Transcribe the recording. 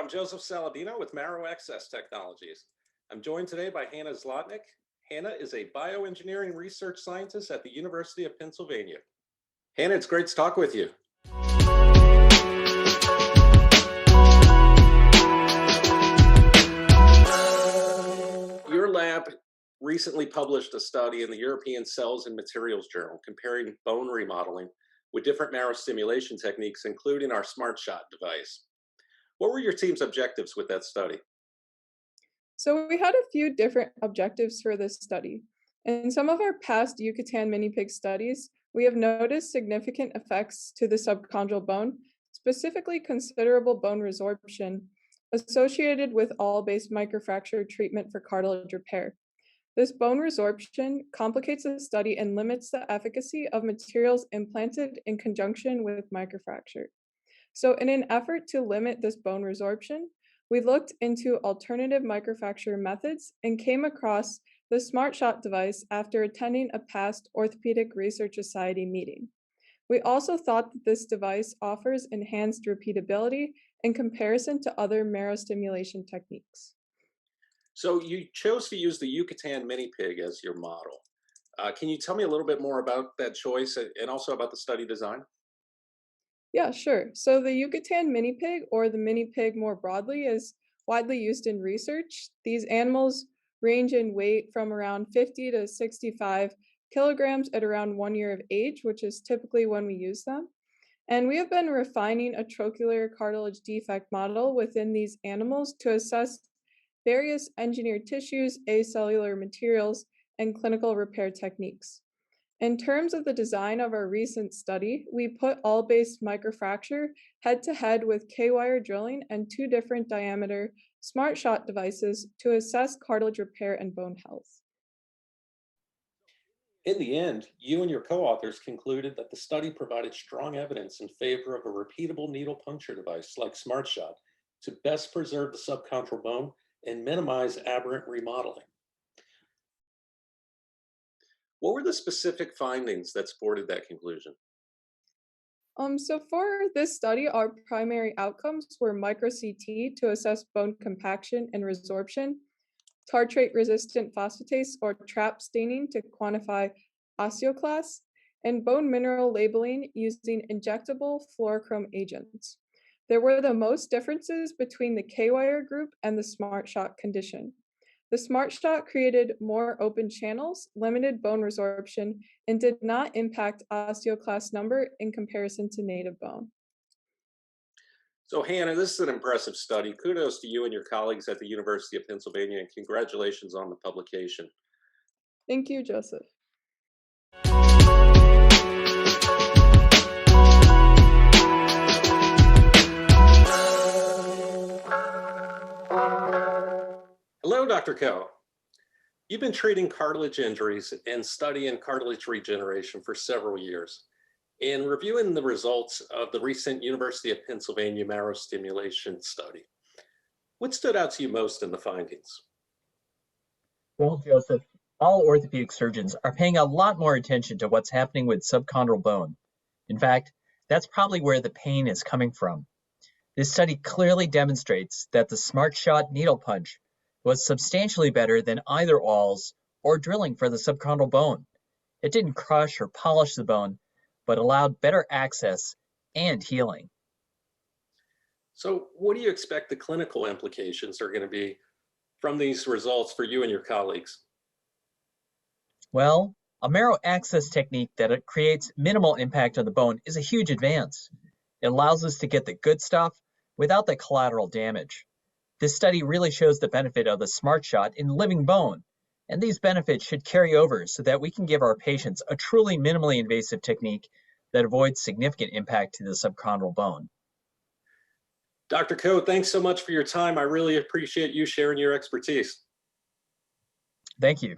I'm Joseph Saladino with Marrow Technologies. I'm joined today by Hannah Zlotnick. Hannah is a bioengineering research scientist at the University of Pennsylvania. Hannah, it's great to talk with you. Your lab recently published a study in the European Cells and Materials Journal comparing bone remodeling with different marrow stimulation techniques, including our SmartShot device. What were your team's objectives with that study? So we had a few different objectives for this study. In some of our past Yucatan Mini Pig studies, we have noticed significant effects to the subchondral bone, specifically considerable bone resorption, associated with all-based microfracture treatment for cartilage repair. This bone resorption complicates the study and limits the efficacy of materials implanted in conjunction with microfracture. So in an effort to limit this bone resorption, we looked into alternative microfracture methods and came across the SmartShot device after attending a past Orthopedic Research Society meeting. We also thought that this device offers enhanced repeatability in comparison to other marrow stimulation techniques. So you chose to use the Yucatan Mini Pig as your model. Can you tell me a little bit more about that choice and also about the study design? Yeah, sure. So the Yucatan Mini Pig, or the Mini Pig more broadly, is widely used in research. These animals range in weight from around 50 to 65 kilograms at around 1 year of age, which is typically when we use them. And we have been refining a trochlear cartilage defect model within these animals to assess various engineered tissues, acellular materials, and clinical repair techniques. In terms of the design of our recent study, we put all-based microfracture head-to-head with K-wire drilling and two different diameter SmartShot devices to assess cartilage repair and bone health. In the end, you and your co-authors concluded that the study provided strong evidence in favor of a repeatable needle puncture device like SmartShot to best preserve the subchondral bone and minimize aberrant remodeling. What were the specific findings that supported that conclusion? So for this study, our primary outcomes were micro-CT to assess bone compaction and resorption, tartrate-resistant phosphatase or TRAP staining to quantify osteoclasts, and bone mineral labeling using injectable fluorochrome agents. There were the most differences between the K-wire group and the SmartShot condition. The SmartShot created more open channels, limited bone resorption, and did not impact osteoclast number in comparison to native bone. So Hannah, this is an impressive study. Kudos to you and your colleagues at the University of Pennsylvania, and congratulations on the publication. Thank you, Joseph. Hello, Dr. Coe. You've been treating cartilage injuries and studying cartilage regeneration for several years. In reviewing the results of the recent University of Pennsylvania Marrow Stimulation study, what stood out to you most in the findings? Well, Joseph, all orthopedic surgeons are paying a lot more attention to what's happening with subchondral bone. In fact, that's probably where the pain is coming from. This study clearly demonstrates that the SmartShot needle punch was substantially better than either awls or drilling for the subchondral bone. It didn't crush or polish the bone, but allowed better access and healing. So what do you expect the clinical implications are going to be from these results for you and your colleagues? Well, a marrow access technique that creates minimal impact on the bone is a huge advance. It allows us to get the good stuff without the collateral damage. This study really shows the benefit of the SmartShot in living bone, and these benefits should carry over so that we can give our patients a truly minimally invasive technique that avoids significant impact to the subchondral bone. Dr. Coe, thanks so much for your time. I really appreciate you sharing your expertise. Thank you.